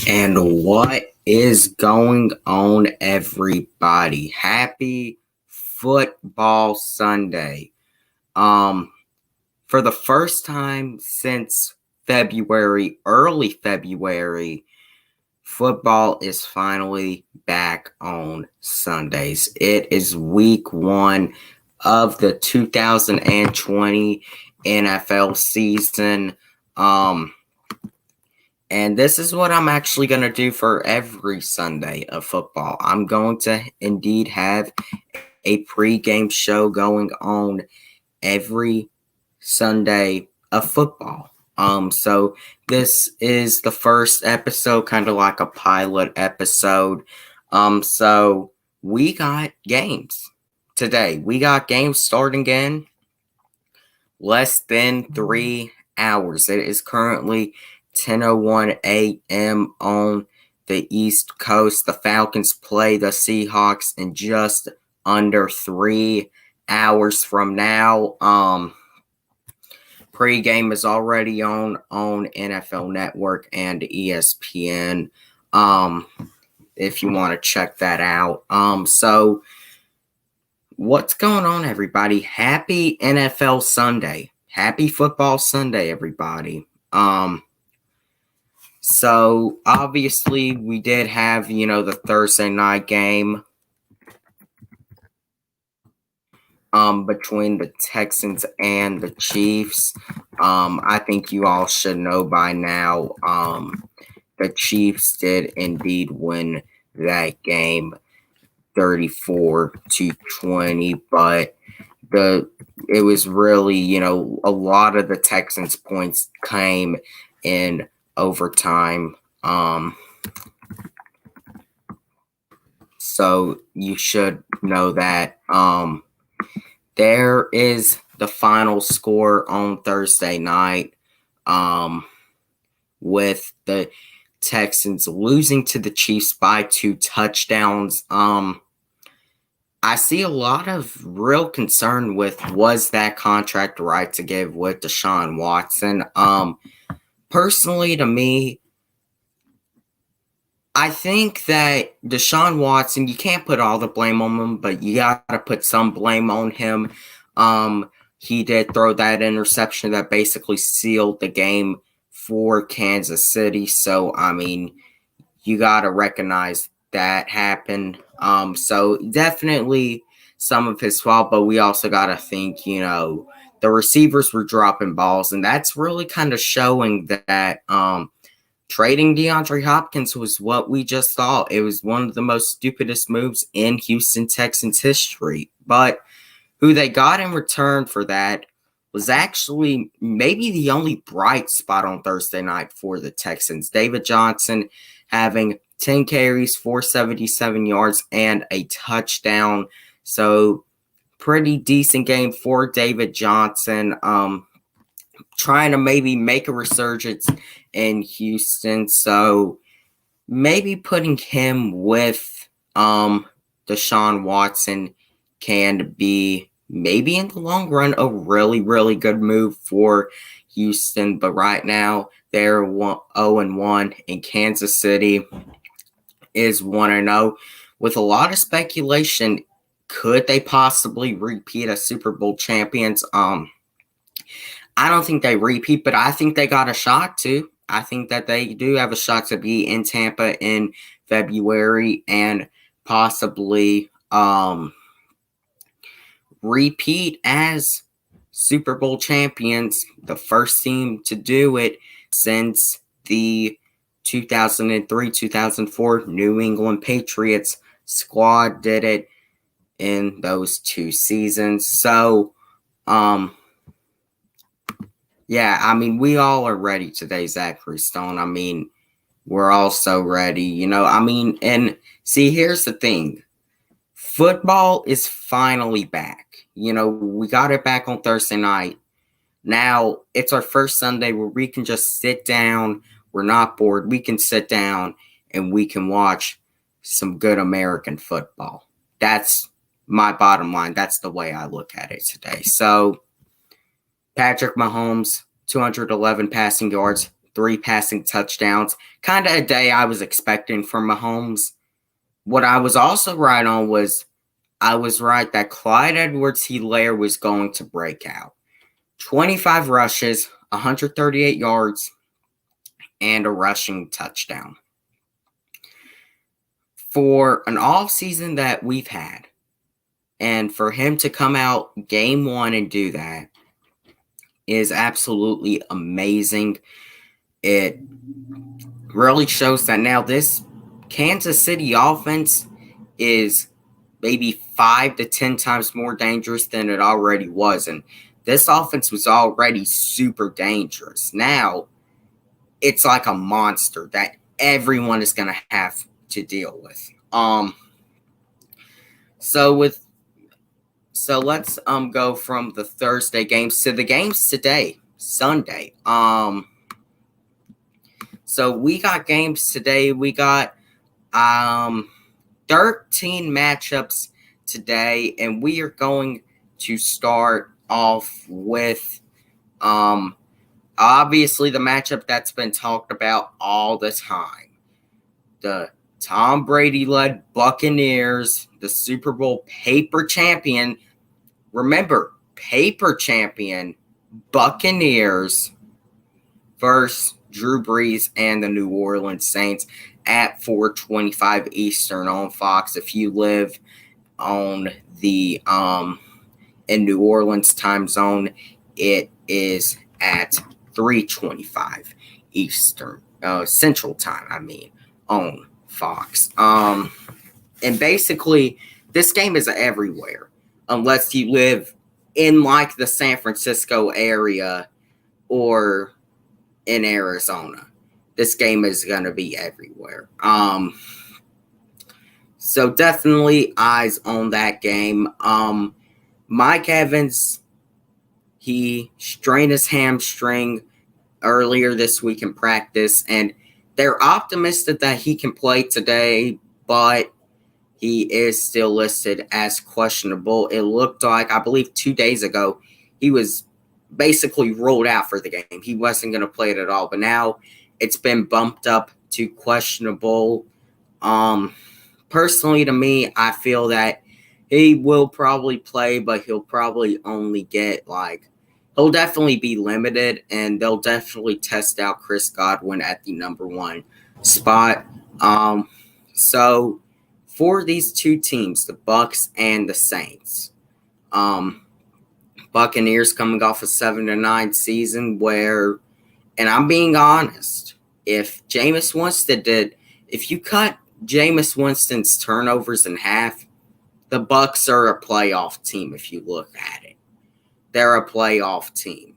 And what is going on, everybody? Happy Football Sunday. Um, for the first time since February, early February, football is finally back on Sundays. It is week 1 of the 2020 NFL season. And this is what I'm actually going to do for every Sunday of football. I'm going to indeed have a pregame show going on every Sunday of football. So this is the first episode, kind of like a pilot episode. So we got games today. We got games starting in less than 3 hours. It is currently 10:01 a.m. on the East Coast. The Falcons play the Seahawks in just under 3 hours from now. Pregame is already on NFL Network and ESPN. If you want to check that out. So what's going on, everybody? Happy NFL Sunday. Happy Football Sunday, everybody. So obviously we did have, the Thursday night game between the Texans and the Chiefs. I think you all should know by now the Chiefs did indeed win that game 34-20, but it was really, a lot of the Texans' points came in overtime. So you should know that. There is the final score on Thursday night, with the Texans losing to the Chiefs by 2 touchdowns. I see a lot of real concern with, was that contract right to give with Deshaun Watson? Personally, to me, I think that Deshaun Watson, you can't put all the blame on him, but you got to put some blame on him. He did throw that interception that basically sealed the game for Kansas City. So, I mean, you got to recognize that happened. So definitely some of his fault, but we also got to think, the receivers were dropping balls, and that's really kind of showing that trading DeAndre Hopkins was what we just saw. It was one of the most stupidest moves in Houston Texans history. But who they got in return for that was actually maybe the only bright spot on Thursday night for the Texans. David Johnson having 10 carries, 477 yards, and a touchdown. So pretty decent game for David Johnson. Trying to maybe make a resurgence in Houston. So maybe putting him with Deshaun Watson can be maybe in the long run a really, really good move for Houston. But right now they're 0-1, and Kansas City is 1-0. With a lot of speculation, could they possibly repeat as Super Bowl champions? I don't think they repeat, but I think they got a shot to. I think that they do have a shot to be in Tampa in February and possibly repeat as Super Bowl champions, the first team to do it since the 2003-2004 New England Patriots squad did it in those 2 seasons. So, yeah, I mean, we all are ready today, Zachary Stone. I mean, we're all so ready, and see, here's the thing. Football is finally back. We got it back on Thursday night. Now, it's our first Sunday where we can just sit down. We're not bored. We can sit down and we can watch some good American football. That's my bottom line. That's the way I look at it today. So, Patrick Mahomes, 211 passing yards, 3 passing touchdowns. Kind of a day I was expecting from Mahomes. What I was also right on was I was right that Clyde Edwards-Helaire was going to break out. 25 rushes, 138 yards, and a rushing touchdown. For an offseason that we've had, and for him to come out game one and do that is absolutely amazing. It really shows that now this Kansas City offense is maybe 5 to 10 times more dangerous than it already was. And this offense was already super dangerous. Now, it's like a monster that everyone is going to have to deal with. So let's go from the Thursday games to the games today, Sunday. So we got games today. We got 13 matchups today, and we are going to start off with obviously the matchup that's been talked about all the time. The Tom Brady-led Buccaneers, the Super Bowl paper champion. Remember, paper champion Buccaneers versus Drew Brees and the New Orleans Saints at 4:25 Eastern on Fox. If you live on the in New Orleans time zone, it is at 3:25 Eastern Central Time. On Fox. And basically, this game is everywhere unless you live in like the San Francisco area or in Arizona. This game is going to be everywhere. So definitely eyes on that game. Mike Evans, he strained his hamstring earlier this week in practice, and they're optimistic that he can play today, but he is still listed as questionable. It looked like, I believe 2 days ago, he was basically ruled out for the game. He wasn't going to play it at all, but now it's been bumped up to questionable. Personally, to me, I feel that he will probably play, but he'll probably only get he'll definitely be limited, and they'll definitely test out Chris Godwin at the number 1 spot. So for these two teams, the Bucs and the Saints, Buccaneers coming off a 7-9 season where, and I'm being honest, if you cut Jameis Winston's turnovers in half, the Bucs are a playoff team if you look at it. They're a playoff team.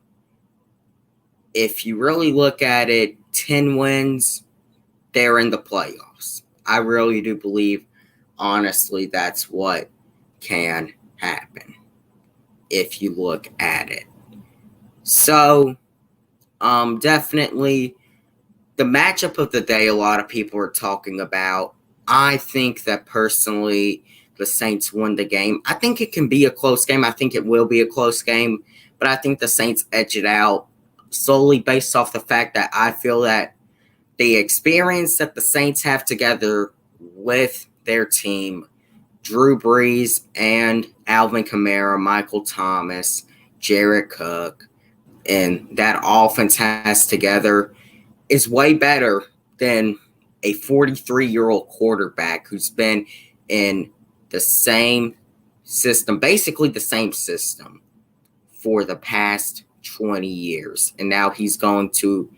If you really look at it, 10 wins, they're in the playoffs. I really do believe, honestly, that's what can happen if you look at it. So, definitely the matchup of the day a lot of people are talking about. I think that personally the Saints win the game. I think it can be a close game. I think it will be a close game, but I think the Saints edge it out solely based off the fact that I feel that the experience that the Saints have together with their team, Drew Brees and Alvin Kamara, Michael Thomas, Jared Cook, and that offense has together is way better than a 43-year-old quarterback who's been in the same system, basically the same system for the past 20 years. And now he's going to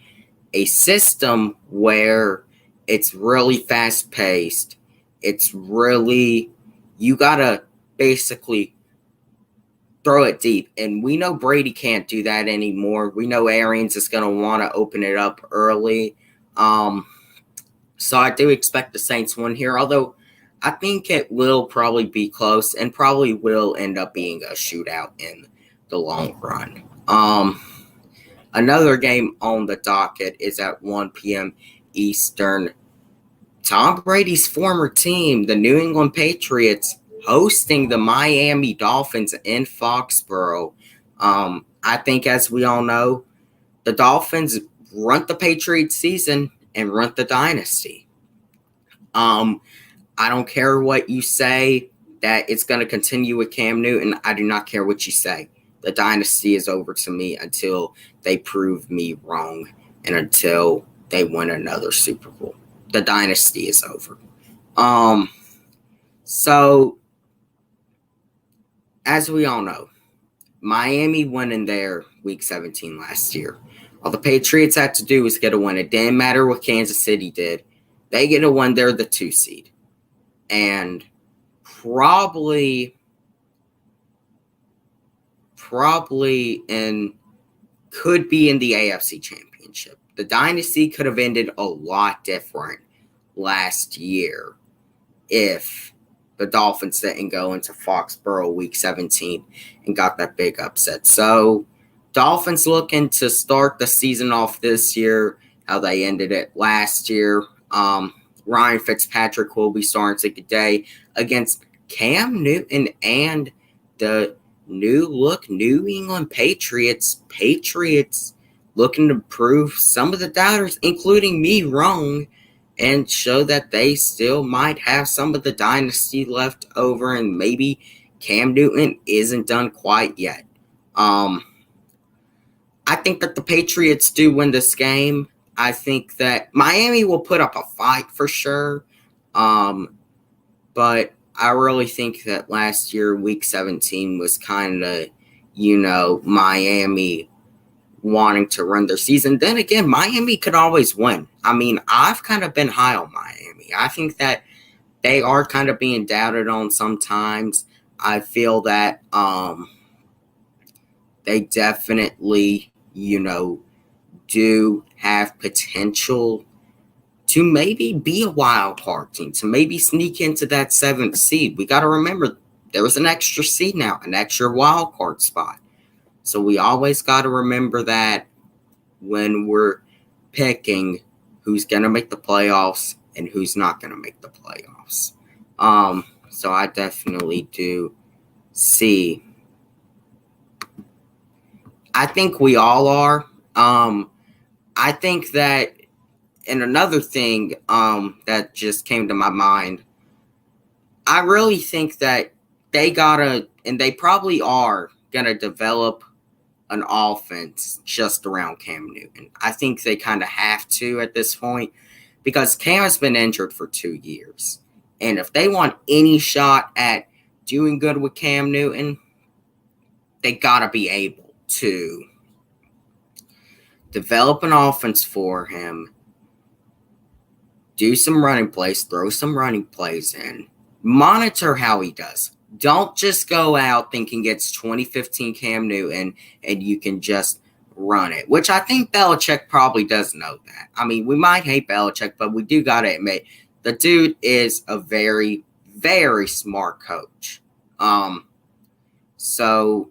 a system where it's really fast-paced. It's really, you got to basically throw it deep. And we know Brady can't do that anymore. We know Arians is going to want to open it up early. So I do expect the Saints win here, although I think it will probably be close and probably will end up being a shootout in the long run. Another game on the docket is at 1 p.m. Eastern. Tom Brady's former team, the New England Patriots, hosting the Miami Dolphins in Foxborough. I think, as we all know, the Dolphins runt the Patriots season and runt the dynasty. I don't care what you say that it's going to continue with Cam Newton. I do not care what you say. The dynasty is over to me until they prove me wrong and until they win another Super Bowl. The dynasty is over. So as we all know, Miami won in their Week 17 last year. All the Patriots had to do was get a win. It didn't matter what Kansas City did. They get a win. They're the 2 seed. And probably could be in the AFC Championship. The dynasty could have ended a lot different last year if the Dolphins didn't go into Foxborough Week 17 and got that big upset. So Dolphins looking to start the season off this year how they ended it last year. Ryan Fitzpatrick will be starting today against Cam Newton and the new look New England Patriots. Patriots looking to prove some of the doubters, including me, wrong and show that they still might have some of the dynasty left over and maybe Cam Newton isn't done quite yet. I think that the Patriots do win this game. I think that Miami will put up a fight for sure. But I really think that last year, Week 17, was kind of, Miami wanting to run their season. Then again, Miami could always win. I mean, I've kind of been high on Miami. I think that they are kind of being doubted on sometimes. I feel that they definitely, do have potential to maybe be a wild card team, to maybe sneak into that 7th seed. We got to remember there was an extra seed now, an extra wild card spot. So we always got to remember that when we're picking who's going to make the playoffs and who's not going to make the playoffs. So I definitely do see. I think we all are. I think that, and another thing that just came to my mind, I really think that they gotta, and they probably are gonna develop an offense just around Cam Newton. I think they kind of have to at this point because Cam has been injured for 2 years. And if they want any shot at doing good with Cam Newton, they gotta be able to develop an offense for him, do some running plays, throw some running plays in, monitor how he does. Don't just go out thinking it's 2015 Cam Newton and you can just run it, which I think Belichick probably does know that. I mean, we might hate Belichick, but we do got to admit the dude is a very, very smart coach. So,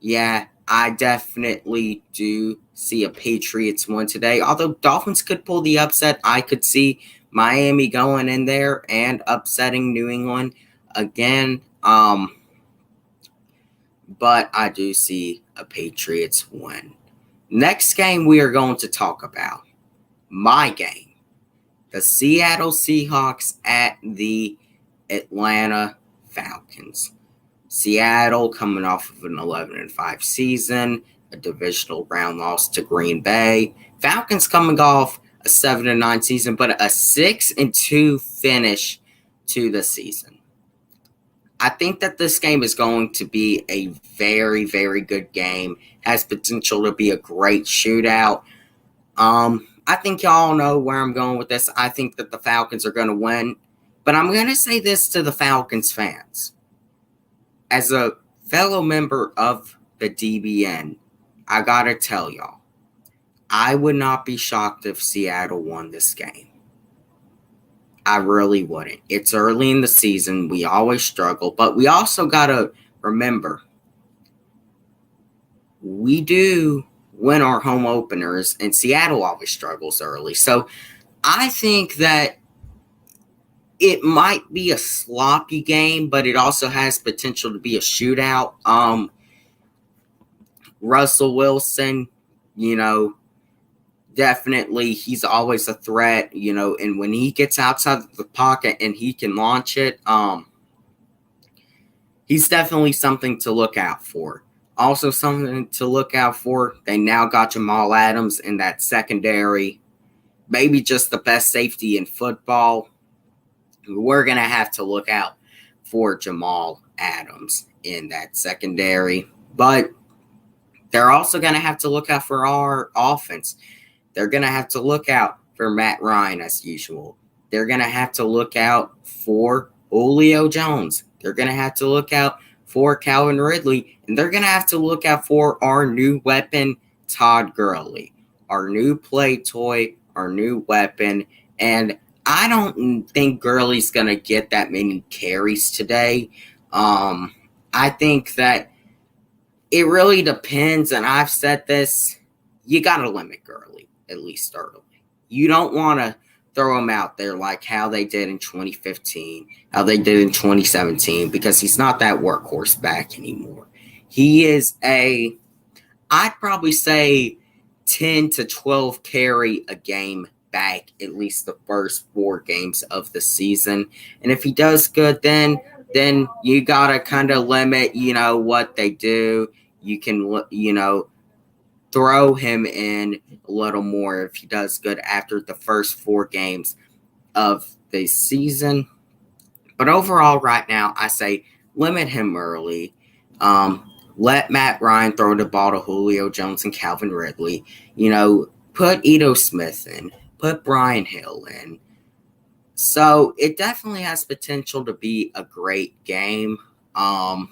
yeah, I definitely do see a Patriots win today. Although Dolphins could pull the upset, I could see Miami going in there and upsetting New England again. But I do see a Patriots win. Next game we are going to talk about, my game, the Seattle Seahawks at the Atlanta Falcons. Seattle coming off of an 11-5 season, a divisional round loss to Green Bay. Falcons coming off a 7-9 season, but a 6-2 finish to the season. I think that this game is going to be a very, very good game. Has potential to be a great shootout. I think y'all know where I'm going with this. I think that the Falcons are going to win. But I'm going to say this to the Falcons fans. As a fellow member of the DBN, I got to tell y'all, I would not be shocked if Seattle won this game. I really wouldn't. It's early in the season. We always struggle. But we also got to remember, we do win our home openers, and Seattle always struggles early. So I think that it might be a sloppy game, but it also has potential to be a shootout. Russell Wilson, definitely he's always a threat, and when he gets outside the pocket and he can launch it, he's definitely something to look out for. Also, something to look out for, they now got Jamal Adams in that secondary. Maybe just the best safety in football. We're going to have to look out for Jamal Adams in that secondary. But they're also going to have to look out for our offense. They're going to have to look out for Matt Ryan as usual. They're going to have to look out for Julio Jones. They're going to have to look out for Calvin Ridley. And they're going to have to look out for our new weapon, Todd Gurley. Our new play toy, our new weapon. And I don't think Gurley's going to get that many carries today. I think that it really depends, and I've said this, you got to limit Gurley, at least early. You don't want to throw him out there like how they did in 2015, how they did in 2017, because he's not that workhorse back anymore. He is I'd probably say 10 to 12 carry a game back, at least the first 4 games of the season. And if he does good, then you got to kind of limit, what they do. You can, throw him in a little more if he does good after the first 4 games of the season. But overall, right now, I say limit him early. Let Matt Ryan throw the ball to Julio Jones and Calvin Ridley. Put Ito Smith in. Put Brian Hill in. So it definitely has potential to be a great game. I'm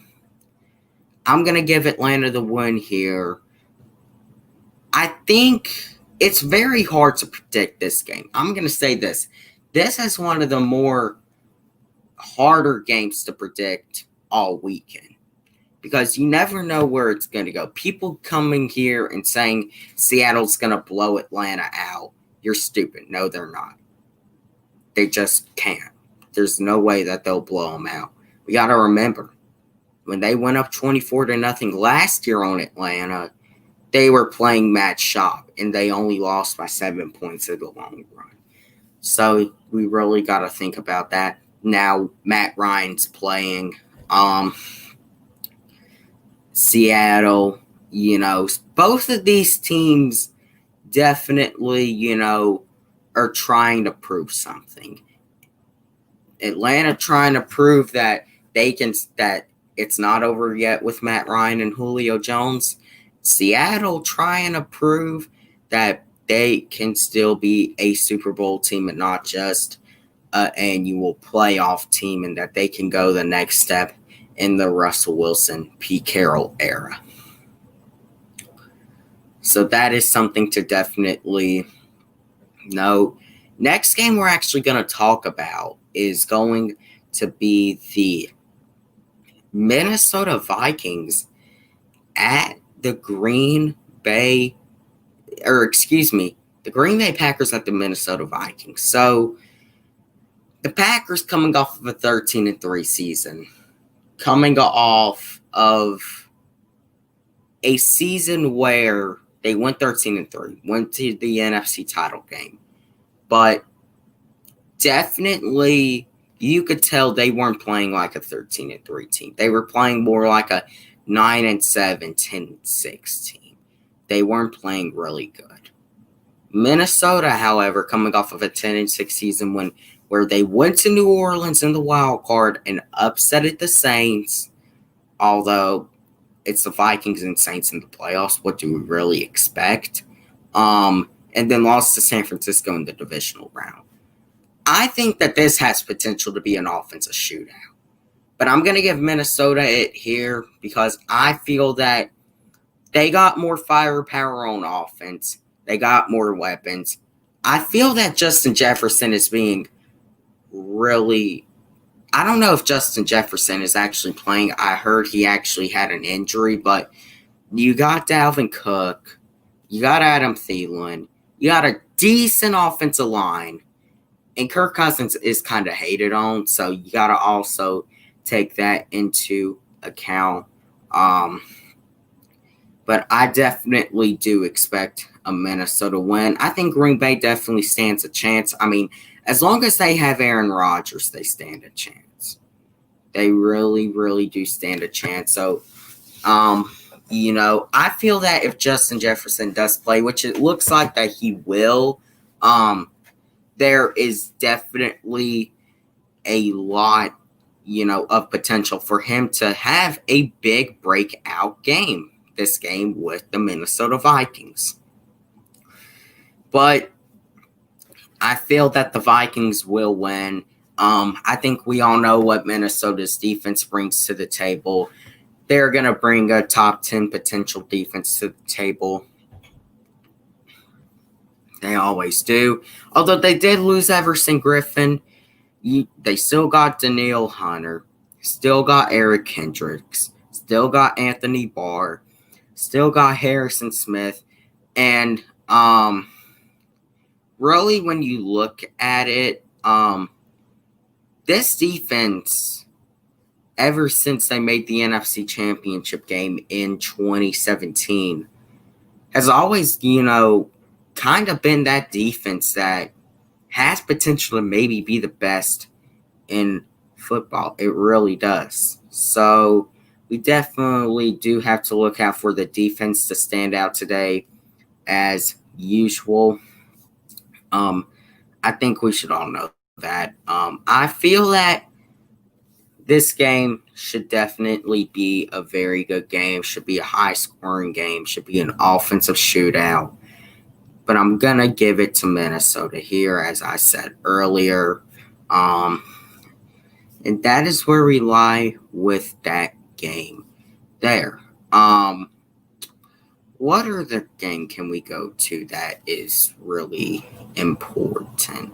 going to give Atlanta the win here. I think it's very hard to predict this game. I'm going to say this. This is one of the more harder games to predict all weekend because you never know where it's going to go. People coming here and saying Seattle's going to blow Atlanta out. You're stupid. No, they're not. They just can't. There's no way that they'll blow them out. We got to remember, when they went up 24-0 last year on Atlanta, they were playing match shop, and they only lost by 7 points in the long run. So we really got to think about that. Now Matt Ryan's playing Seattle. Both of these teams definitely, are trying to prove something. Atlanta trying to prove that that it's not over yet with Matt Ryan and Julio Jones. Seattle trying to prove that they can still be a Super Bowl team and not just an annual playoff team, and that they can go the next step in the Russell Wilson, Pete Carroll era. So that is something to definitely note. Next game we're actually going to talk about is going to be the Minnesota Vikings at the Green Bay Packers at the Minnesota Vikings. So the Packers coming off of a 13-3 season, coming off of a season where they went 13-3, went to the NFC title game. But definitely you could tell they weren't playing like a 13-3 team. They were playing more like a 9-7, 10-6 team. They weren't playing really good. Minnesota, however, coming off of a 10-6 season where they went to New Orleans in the wild card and upsetted the Saints, although it's the Vikings and Saints in the playoffs. What do we really expect? And then lost to San Francisco in the divisional round. I think that this has potential to be an offensive shootout. But I'm going to give Minnesota it here because I feel that they got more firepower on offense. They got more weapons. I feel that Justin Jefferson is being really... I don't know if Justin Jefferson is actually playing. I heard he actually had an injury, but you got Dalvin Cook. You got Adam Thielen. You got a decent offensive line. And Kirk Cousins is kind of hated on, so you got to also take that into account. But I definitely do expect a Minnesota win. I think Green Bay definitely stands a chance. I mean, as long as they have Aaron Rodgers, they stand a chance. They really, really do stand a chance. So, I feel that if Justin Jefferson does play, which it looks like that he will, there is definitely a lot, of potential for him to have a big breakout game this game with the Minnesota Vikings. But I feel that the Vikings will win. I think we all know what Minnesota's defense brings to the table. They're going to bring a top 10 potential defense to the table. They always do. Although they did lose Everson Griffin, they still got Danielle Hunter, still got Eric Kendricks, still got Anthony Barr, still got Harrison Smith. And really, when you look at it, this defense, ever since they made the NFC Championship game in 2017, has always, kind of been that defense that has potential to maybe be the best in football. It really does. So we definitely do have to look out for the defense to stand out today as usual. I think we should all know that. I feel that this game should definitely be a very good game, should be a high-scoring game, should be an offensive shootout. But I'm going to give it to Minnesota here, as I said earlier. And that is where we lie with that game there. What other game can we go to that is really important?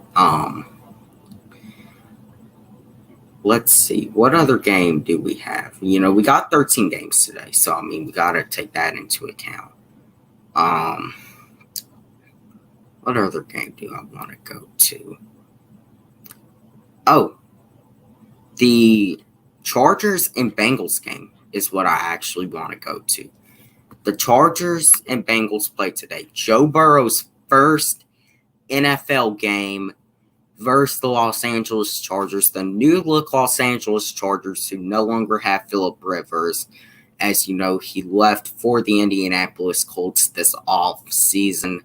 Let's see. What other game do we have? We got 13 games today. So, we got to take that into account. What other game do I want to go to? Oh, the Chargers and Bengals game is what I actually want to go to. The Chargers and Bengals play today. Joe Burrow's first NFL game versus the Los Angeles Chargers, the new-look Los Angeles Chargers, who no longer have Phillip Rivers. As you know, he left for the Indianapolis Colts this off-season.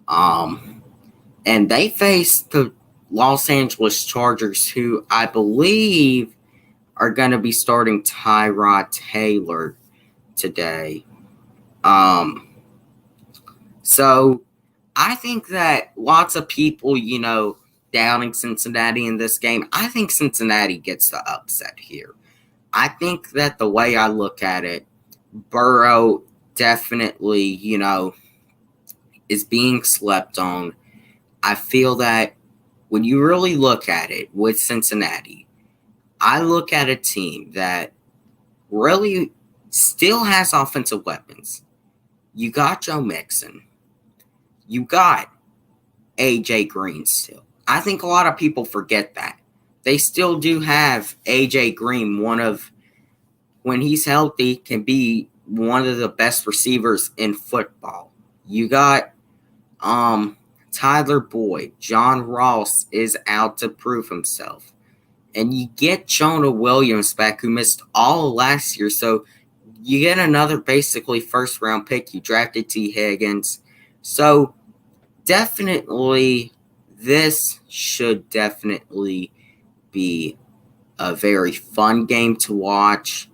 And they faced the Los Angeles Chargers, who I believe are going to be starting Tyrod Taylor today. So I think that lots of people, doubting Cincinnati in this game, I think Cincinnati gets the upset here. I think that the way I look at it, Burrow definitely, is being slept on. I feel that when you really look at it with Cincinnati, I look at a team that really still has offensive weapons. You got Joe Mixon. You got AJ Green still. I think a lot of people forget that. They still do have AJ Green, when he's healthy, can be one of the best receivers in football. You got Tyler Boyd. John Ross is out to prove himself. And you get Jonah Williams back, who missed all of last year. So you get another basically first-round pick. You drafted T. Higgins. So definitely, this should definitely be a very fun game to watch.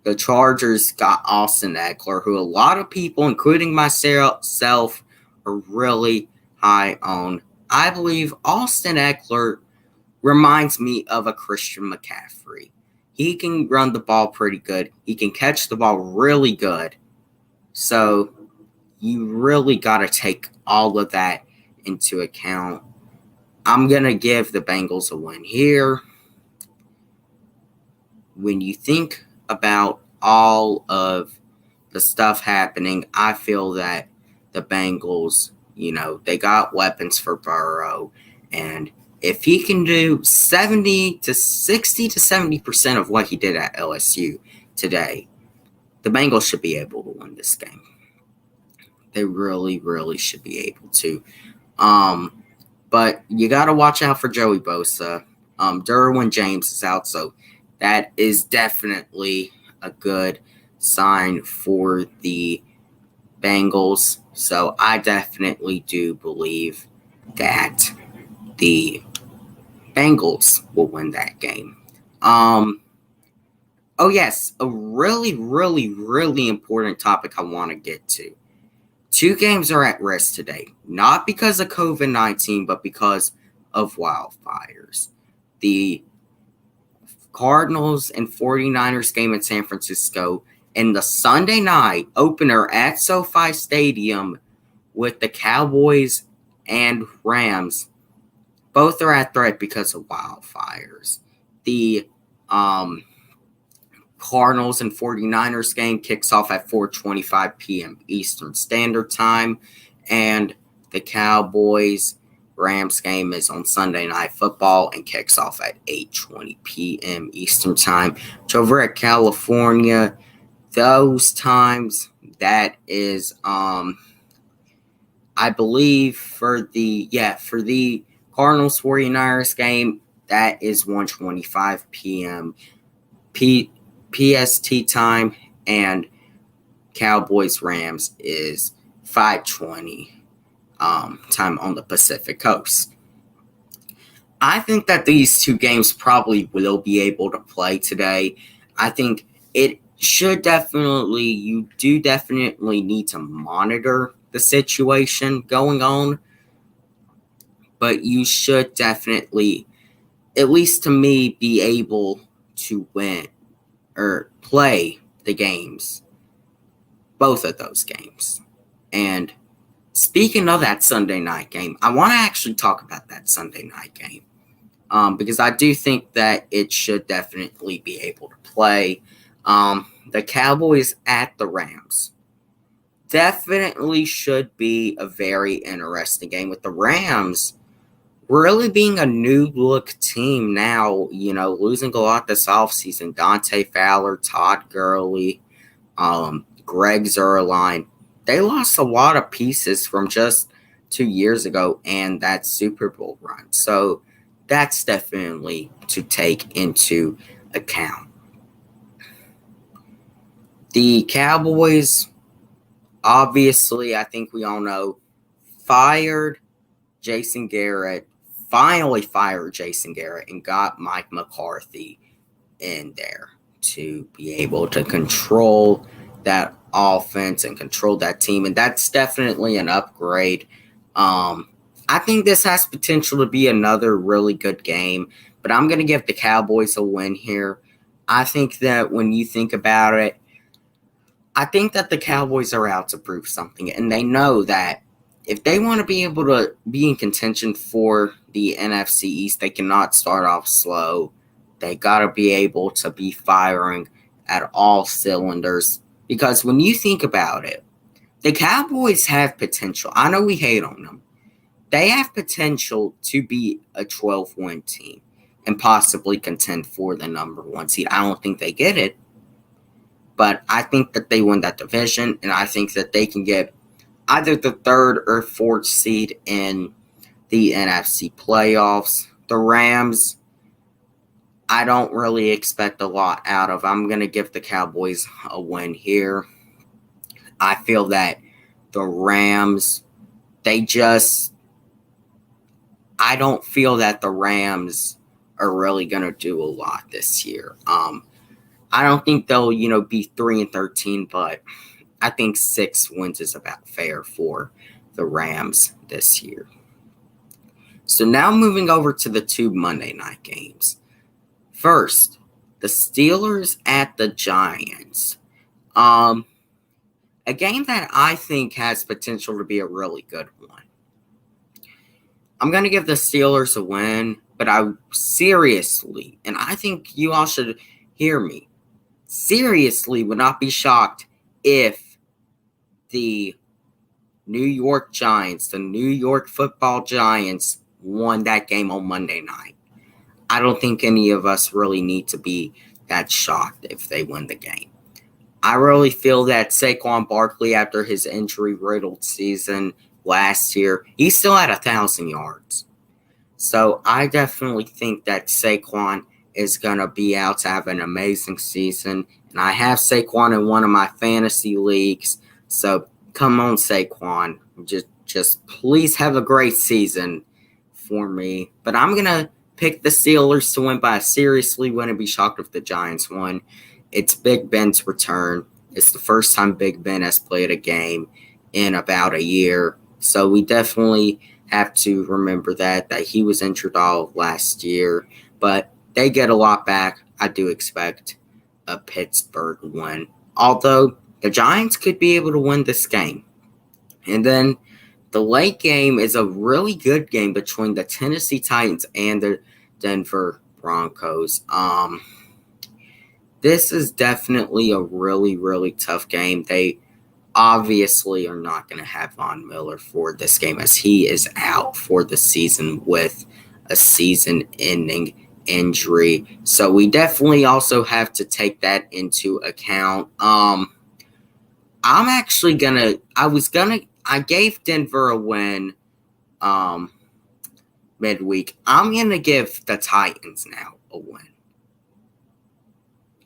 The Chargers got Austin Eckler, who a lot of people, including myself, are really high on. I believe Austin Eckler reminds me of a Christian McCaffrey. He can run the ball pretty good. He can catch the ball really good. So you really got to take all of that into account. I'm going to give the Bengals a win here. When you think about all of the stuff happening, I feel that the Bengals, they got weapons for Burrow. And if he can do 60 to 70% of what he did at LSU today, the Bengals should be able to win this game. They really, really should be able to. But you got to watch out for Joey Bosa. Derwin James is out, so that is definitely a good sign for the Bengals. So I definitely do believe that the Bengals will win that game. Oh yes, a really, really, really important topic I want to get to. Two games are at risk today, not because of COVID-19, but because of wildfires. The Cardinals and 49ers game in San Francisco, and the Sunday night opener at SoFi Stadium with the Cowboys and Rams. Both are at threat because of wildfires. The Cardinals and 49ers game kicks off at 4:25 p.m. Eastern Standard Time, and the Cowboys Rams game is on Sunday Night Football and kicks off at 8:20 p.m. Eastern Time. So over at California, those times, that is I believe for the Cardinals 49ers game, that is 1:25 p.m. PST time, and Cowboys Rams is 5:20 time on the Pacific Coast. I think that these two games probably will be able to play today. I think it should definitely, you do definitely need to monitor the situation going on, but you should definitely, at least to me, be able to win or play the games, both of those games. And speaking of that Sunday night game, I want to actually talk about that Sunday night game because I do think that it should definitely be able to play. The Cowboys at the Rams definitely should be a very interesting game, with the Rams really being a new look team now, losing a lot this offseason. Dante Fowler, Todd Gurley, Greg Zuerlein. They lost a lot of pieces from just 2 years ago and that Super Bowl run. So that's definitely to take into account. The Cowboys, obviously, I think we all know, finally fired Jason Garrett and got Mike McCarthy in there to be able to control that offense and control that team. And that's definitely an upgrade. I think this has potential to be another really good game, but I'm going to give the Cowboys a win here. I think that when you think about it, I think that the Cowboys are out to prove something, and they know that if they want to be able to be in contention for the NFC East, they cannot start off slow. They got to be able to be firing at all cylinders, because when you think about it, the Cowboys have potential. I know we hate on them. They have potential to be a 12-win team and possibly contend for the number 1 seed. I don't think they get it, but I think that they win that division, and I think that they can get either the 3rd or 4th seed in the NFC playoffs. The Rams, I don't really expect a lot out of. I'm going to give the Cowboys a win here. I feel that the Rams, I don't feel that the Rams are really going to do a lot this year. I don't think they'll, be 3-13, but I think 6 wins is about fair for the Rams this year. So now moving over to the 2 Monday night games. First, the Steelers at the Giants. A game that I think has potential to be a really good one. I'm going to give the Steelers a win, but I seriously, and I think you all should hear me, seriously would not be shocked if the New York Giants, the New York Football Giants, won that game on Monday night. I don't think any of us really need to be that shocked if they win the game. I really feel that Saquon Barkley, after his injury-riddled season last year, he still had 1,000 yards. So I definitely think that Saquon is going to be out to have an amazing season. And I have Saquon in one of my fantasy leagues. So come on, Saquon. Just please have a great season for me. But I'm going to pick the Steelers to win, but I seriously wouldn't be shocked if the Giants won. It's Big Ben's return. It's the first time Big Ben has played a game in about a year. So we definitely have to remember that he was injured all last year. But they get a lot back. I do expect a Pittsburgh win. Although the Giants could be able to win this game. And then the late game is a really good game between the Tennessee Titans and the Denver Broncos. This is definitely a really, really tough game. They obviously are not going to have Von Miller for this game, as he is out for the season with a season-ending injury. So we definitely also have to take that into account. I gave Denver a win midweek. I'm going to give the Titans now a win.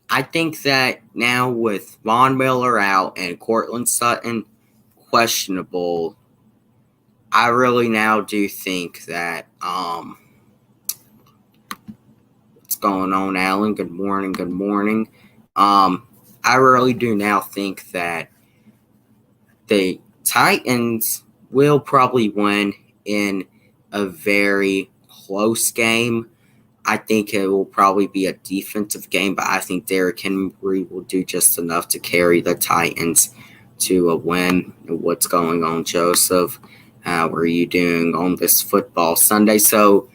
I think that now with Von Miller out and Courtland Sutton questionable, I really now do think that what's going on, Alan? Good morning, good morning. I really do now think that the Titans will probably win in a very close game. I think it will probably be a defensive game, but I think Derrick Henry will do just enough to carry the Titans to a win. What's going on, Joseph? How are you doing on this football Sunday? So,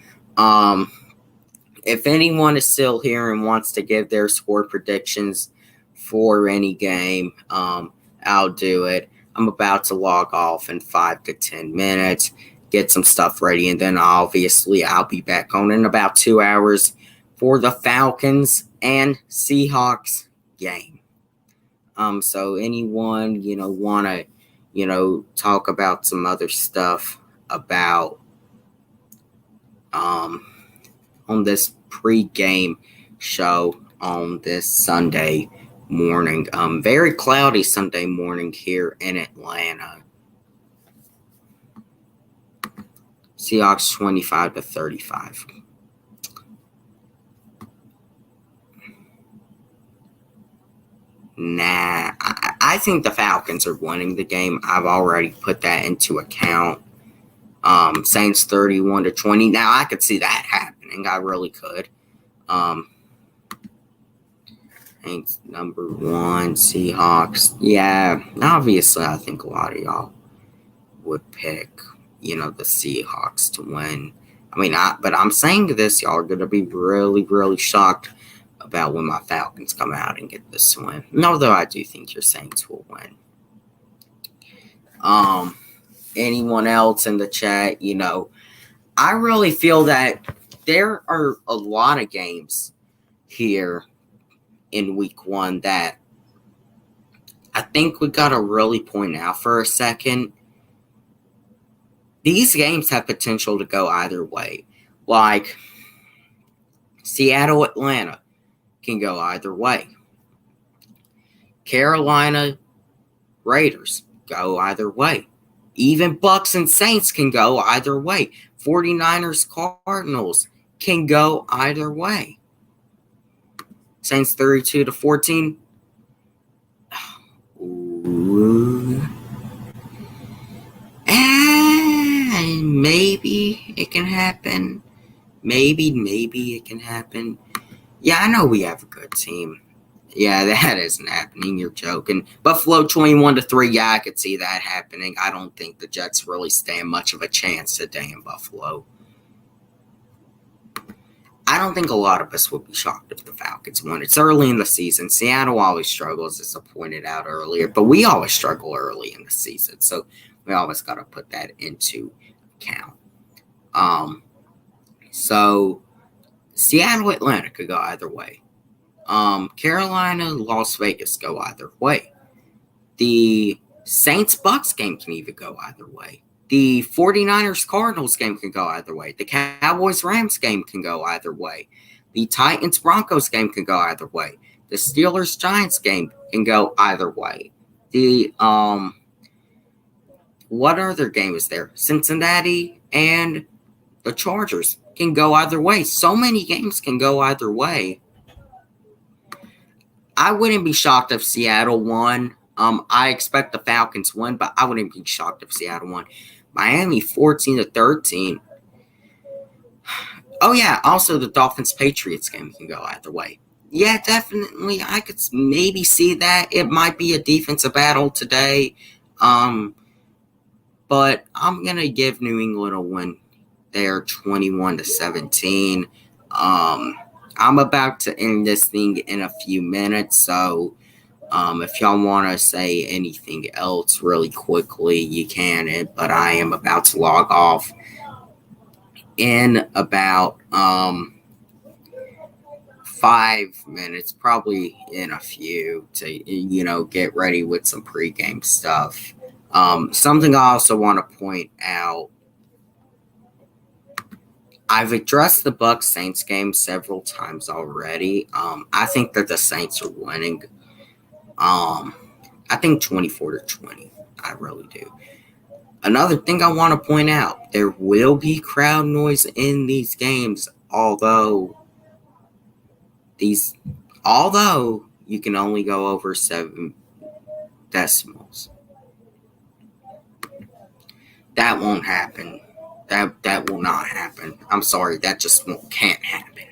if anyone is still here and wants to give their score predictions for any game, I'll do it. I'm about to log off in 5 to 10 minutes. Get some stuff ready, and then obviously I'll be back on in about 2 hours for the Falcons and Seahawks game. So anyone, want to, talk about some other stuff about on this pregame show on this Sunday morning. Very cloudy Sunday morning here in Atlanta. Seahawks 25 to 35. Nah, I think the Falcons are winning the game. I've already put that into account. Saints 31 to 20. Now I could see that happening. I really could. Saints number 1, Seahawks. Yeah, obviously I think a lot of y'all would pick the Seahawks to win. But I'm saying this, y'all are going to be really, really shocked about when my Falcons come out and get this win. Although I do think your Saints will win. Anyone else in the chat, I really feel that there are a lot of games here in week 1 that I think we got to really point out for a second. These games have potential to go either way. Like Seattle, Atlanta can go either way. Carolina, Raiders go either way. Even Bucks and Saints can go either way. 49ers, Cardinals can go either way. Saints 32 to 14. Ooh. And maybe it can happen. Maybe it can happen. Yeah, I know we have a good team. Yeah, that isn't happening. You're joking. Buffalo 21 to 3. Yeah, I could see that happening. I don't think the Jets really stand much of a chance today in Buffalo. I don't think a lot of us would be shocked if the Falcons won. It's early in the season. Seattle always struggles, as I pointed out earlier, but we always struggle early in the season, so we always got to put that into account. So Seattle, Atlanta could go either way. Carolina, Las Vegas go either way. The Saints-Bucks game can even go either way. The 49ers-Cardinals game can go either way. The Cowboys-Rams game can go either way. The Titans-Broncos game can go either way. The Steelers-Giants game can go either way. The what other game is there? Cincinnati and the Chargers can go either way. So many games can go either way. I wouldn't be shocked if Seattle won. I expect the Falcons win, but I wouldn't be shocked if Seattle won. Miami 14-13. Oh yeah, also the Dolphins-Patriots game can go either way. Yeah, definitely. I could maybe see that. It might be a defensive battle today. But I'm gonna give New England a win there, 21-17. I'm about to end this thing in a few minutes, so if y'all want to say anything else really quickly, you can. But I am about to log off in about 5 minutes, probably in a few, to get ready with some pregame stuff. Something I also want to point out. I've addressed the Bucs Saints game several times already. I think that the Saints are winning. I think 24-20. I really do. Another thing I want to point out, there will be crowd noise in these games, although you can only go over 7 decimals. That won't happen. That will not happen. I'm sorry, that just can't happen.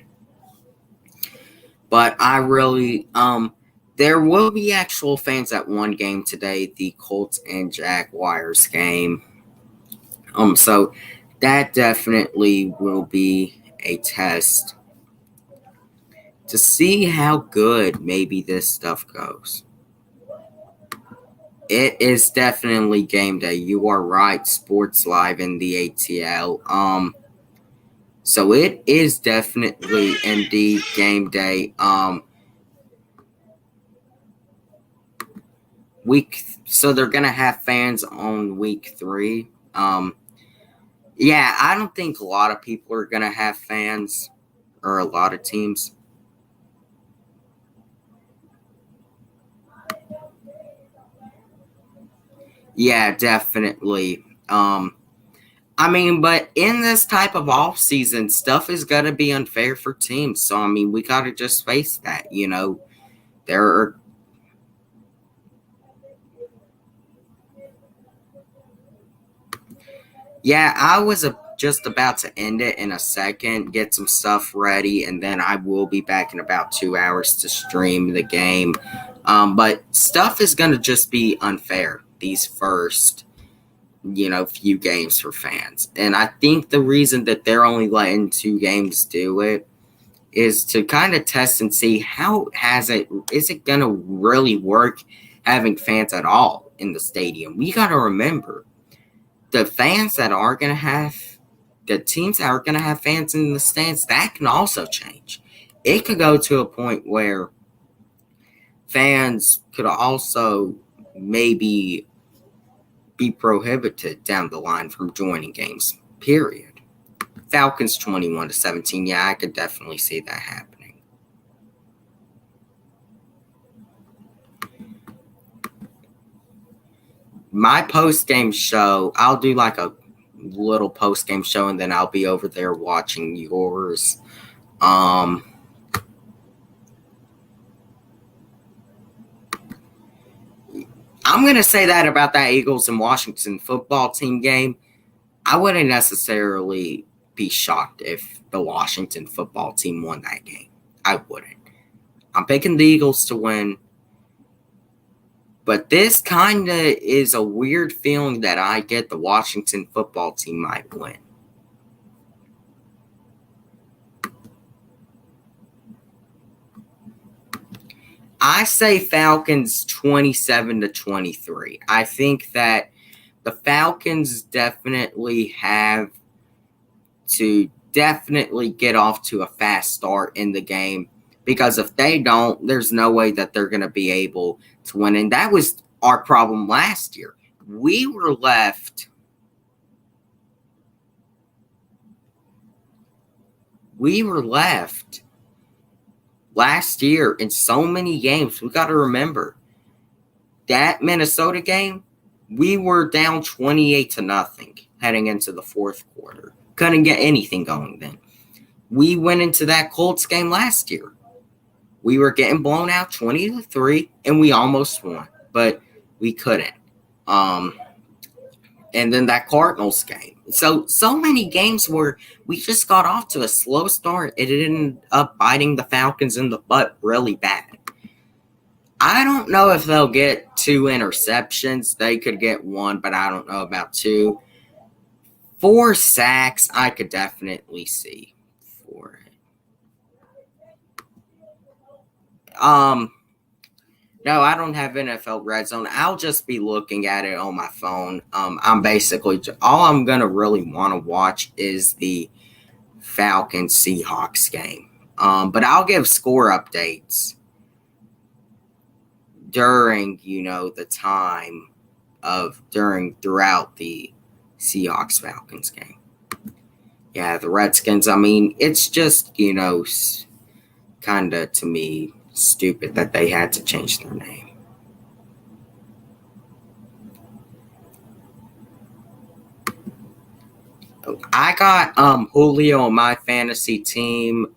But I really, there will be actual fans at one game today, the Colts and Jaguars game. So that definitely will be a test to see how good maybe this stuff goes. It is definitely game day. You are right. Sports Live in the ATL. So it is definitely indeed game day. So they're gonna have fans on week 3. Yeah, I don't think a lot of people are gonna have fans, or a lot of teams. Yeah, definitely. But in this type of off season, stuff is gonna be unfair for teams. So we gotta just face that. There are. Yeah, I was just about to end it in a second, get some stuff ready, and then I will be back in about 2 hours to stream the game. But stuff is gonna just be unfair these first few games for fans. And I think the reason that they're only letting 2 games do it is to kind of test and see is it going to really work having fans at all in the stadium. We got to remember, the teams that are going to have fans in the stands, that can also change. It could go to a point where fans could also maybe be prohibited down the line from joining games, period. Falcons 21-17. Yeah, I could definitely see that happening. My post-game show, I'll do like a little post-game show, and then I'll be over there watching yours. I'm going to say that about that Eagles and Washington football team game. I wouldn't necessarily be shocked if the Washington football team won that game. I wouldn't. I'm picking the Eagles to win. But this kind of is a weird feeling that I get the Washington football team might win. I say Falcons 27-23. I think that the Falcons definitely have to get off to a fast start in the game, Because if they don't, there's no way that they're going to be able to win. And that was our problem last year. We were left last year in so many games. We got to remember that Minnesota game, we were down 28-0 heading into the fourth quarter. Couldn't get anything going then. We went into that Colts game last year. We were getting blown out 20-3, and we almost won, but we couldn't. And then that Cardinals game. So many games where we just got off to a slow start. It ended up biting the Falcons in the butt really bad. I don't know if they'll get 2 interceptions. They could get 1, but I don't know about 2. 4 sacks, I could definitely see for it. No, I don't have NFL Red Zone. I'll just be looking at it on my phone. I'm basically all I'm gonna really want to watch is the Falcons Seahawks game. But I'll give score updates during the time throughout the Seahawks Falcons game. Yeah, the Redskins. I mean, it's just kind of to me stupid that they had to change their name. I got Julio on my fantasy team.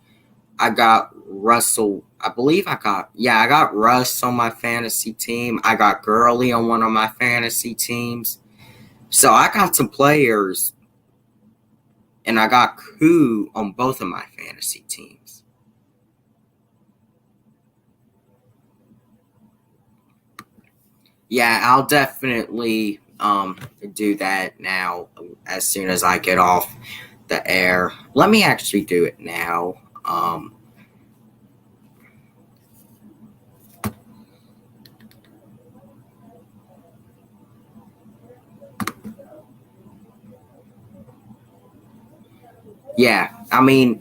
I got Russell. I got Russ on my fantasy team. I got Gurley on one of my fantasy teams. So I got some players, and I got Koo on both of my fantasy teams. Yeah, I'll definitely do that now as soon as I get off the air. Let me actually do it now. Yeah, I mean,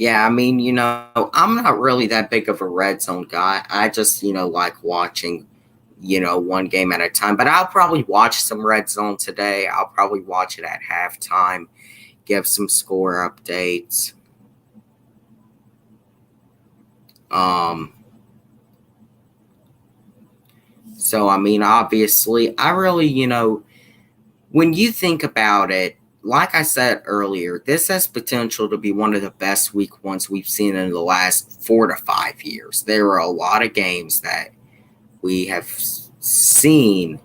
I'm not really that big of a red zone guy. I just, like watching, one game at a time. But I'll probably watch some red zone today. I'll probably watch it at halftime, give some score updates. So, I mean, obviously, I really, when you think about it, like I said earlier, this has potential to be one of the best week ones we've seen in the last 4 to 5 years. There are a lot of games that we have seen.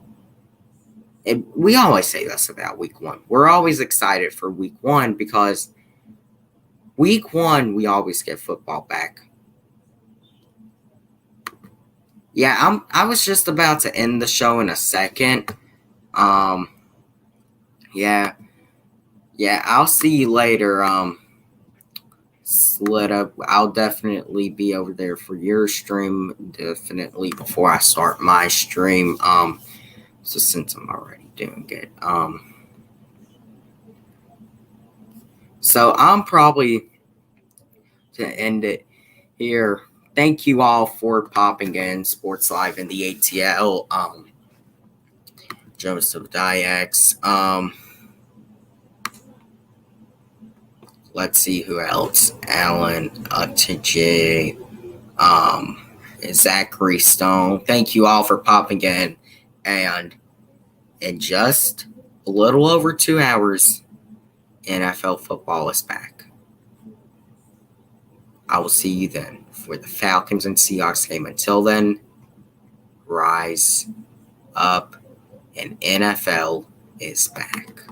And we always say this about week 1. We're always excited for week 1 because week 1, we always get football back. Yeah, I was just about to end the show in a second. Yeah, I'll see you later. Split up. I'll definitely be over there for your stream. Definitely before I start my stream. So since I'm already doing it, so I'm probably to end it here. Thank you all for popping in Sports Live in the ATL. Joseph Dyax. Let's see who else. Alan TJ. Zachary Stone. Thank you all for popping in. And in just a little over 2 hours, NFL football is back. I will see you then for the Falcons and Seahawks game. Until then, rise up, and NFL is back.